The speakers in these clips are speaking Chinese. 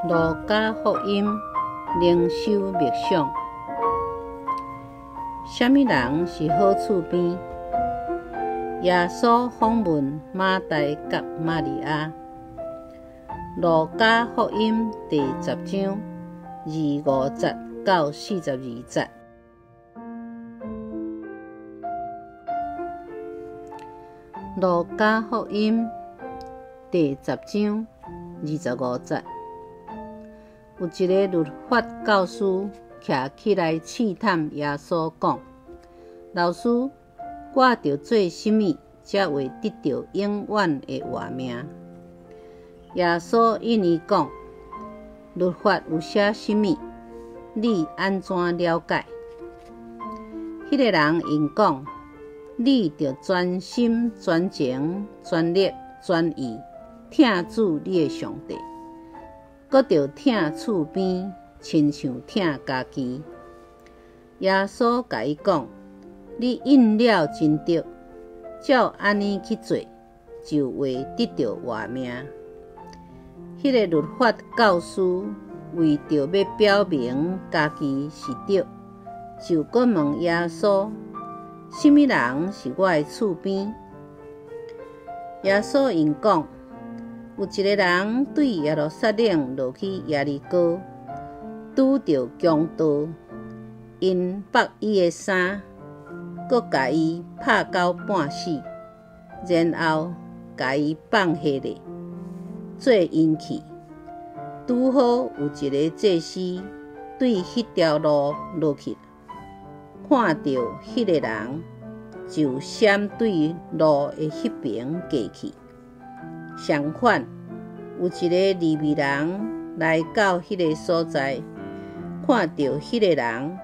路加福音灵修默想，什么人是好厝边？耶稣访问马大甲玛利亚。路加福音第10章25节到42节。路加福音第10章25节，有一个律法教师徛起来试探耶稣，讲：“老师，我着做什么才会得到永远的活命？”耶稣应伊讲：“律法有写什么？你安怎了解？”迄个人应讲：“你着专心、专情、专力、专意，疼主你的上帝，搁着疼厝边，亲像疼家己。”耶稣甲伊讲：“你应了真对，照安尼去做，就会得到活命。”迄个律法教师为着要表明家己是对，就搁问耶稣：“什么人是我的厝边？”耶稣应讲：“有一个人对耶路撒冷落去耶利哥，拄着强盗，因剥伊的衫，搁甲伊拍到半死，然后甲伊放下咧，做阴去。拄好有一个祭司对迄条路落去，看到迄个人，就闪对路的迄边过去。相反，有一个利未人来到迄个所在，看到迄个人，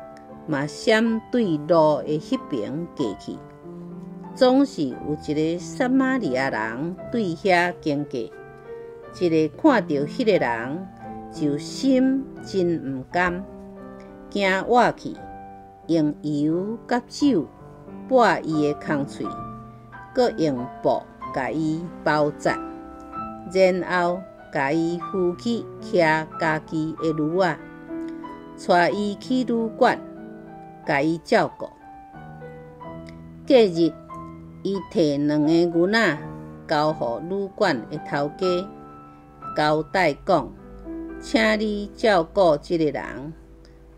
嘛闪对路的迄边过去。总是有一个撒玛利亚人对遐经过，一个看到迄个人，就心真毋甘，惊活去，用油甲酒抹伊的空喙，搁用布甲伊包扎，然后甲伊扶起徛家己的驴仔，带伊去旅馆，甲伊照顾。隔日，伊摕2个牛仔交互旅馆的头家，交代讲：“请你照顾这个人，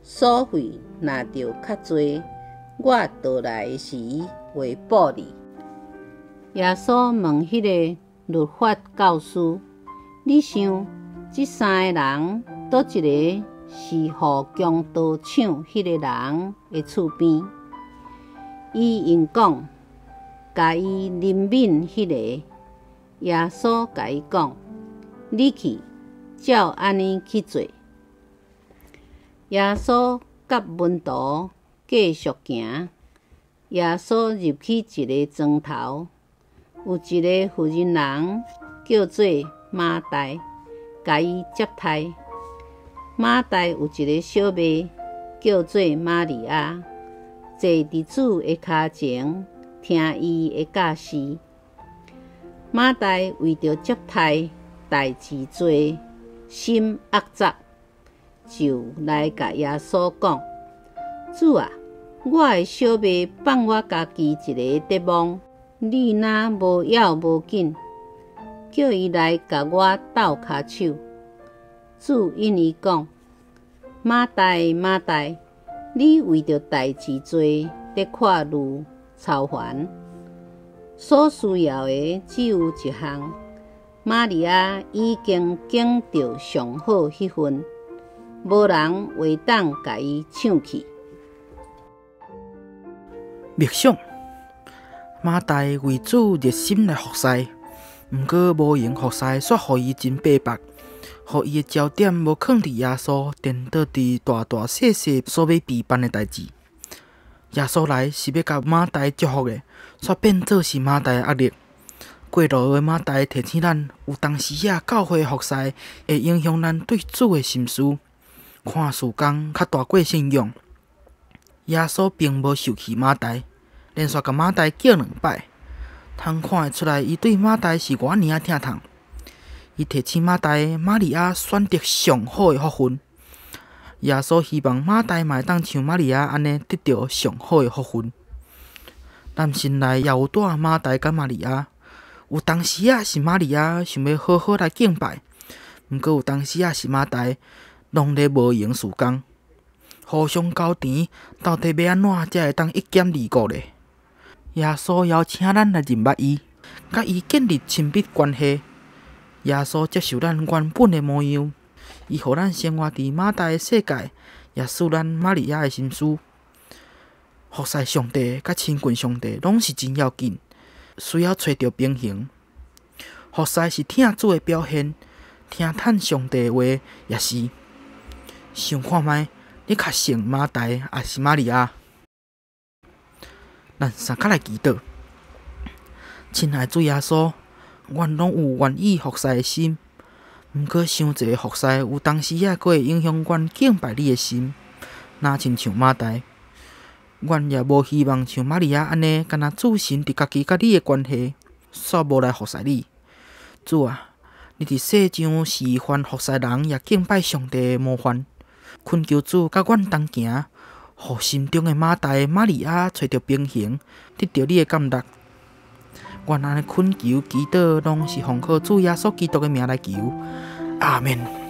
所费若着较济，我倒来时会报你。”耶稣问迄个律法教师：“你想，这3个人，倒一个是互强盗抢迄个人的厝边？”伊应讲：“甲伊怜悯迄个。”耶稣甲伊讲：“你去，照安尼去做。”耶稣甲门徒继续行。耶稣入去一个庄头，有一个妇人人叫做马大，甲伊接待。马大有一个小妹叫做玛利亚，坐伫主的脚前，听伊的教示。马大为着接待代志多，心恶杂，就来甲耶稣讲：“主啊，我的小妹放我家己一个伫忙，你若无要无紧，叫伊来甲我斗骹手。”主因伊讲：“马大，马大，你为着代志多，伫看路操烦，所需要的只有一项。玛利亚已经拣着上好迄份，无人会当甲伊抢去。”默想，马大为主热心来服侍，毋过无用服侍说互伊真白白，互伊的焦点无放伫耶稣，颠倒伫大大细细所要备办的代志。耶稣来是要甲马大祝福的，却变做是马大的压力。过路的马大提醒咱，有当时教会服侍会影响咱对主的心思，看事工较大过信仰。耶稣并无受气马大，连续甲马大叫2摆，通看会出来，伊对马大是偌尔疼痛。伊提醒马大玛利亚选择上好的福分。耶稣希望马大嘛会当像玛利亚安尼得到上好的福分。咱心内也有带马大甲玛利亚，有当时啊是玛利亚想要好好来敬拜，毋过有当时啊是马大拢咧无闲事工，互相交甜，到底要安怎才会当一兼二顾咧？耶稣邀请咱来认捌伊，甲伊建立亲密关系。耶稣接受咱原本的模样，伊互咱生活伫马大的世界，也使咱玛利亚的心思。服侍上帝甲亲近上帝拢是真要紧，需要找到平衡。服侍是听主的表现，听叹上帝的话也是。想看觅，你较像马大还是玛利亚？咱三脚来祈祷。亲爱的主耶稣，阮拢有愿意服侍的心，毋过伤济服侍有当时也佫会影响阮敬拜你的心，若亲像马大。阮也无希望像玛利亚安尼，干那注心伫家己甲你的关系，煞无来服侍你。主啊，你伫世上示范服侍人也敬拜上帝的模范，恳求主甲阮同行，互心中的马大、玛利亚找到平衡，得到你的感动。阮安尼恳求祈祷，拢是奉靠主耶稣基督的名来求，阿门。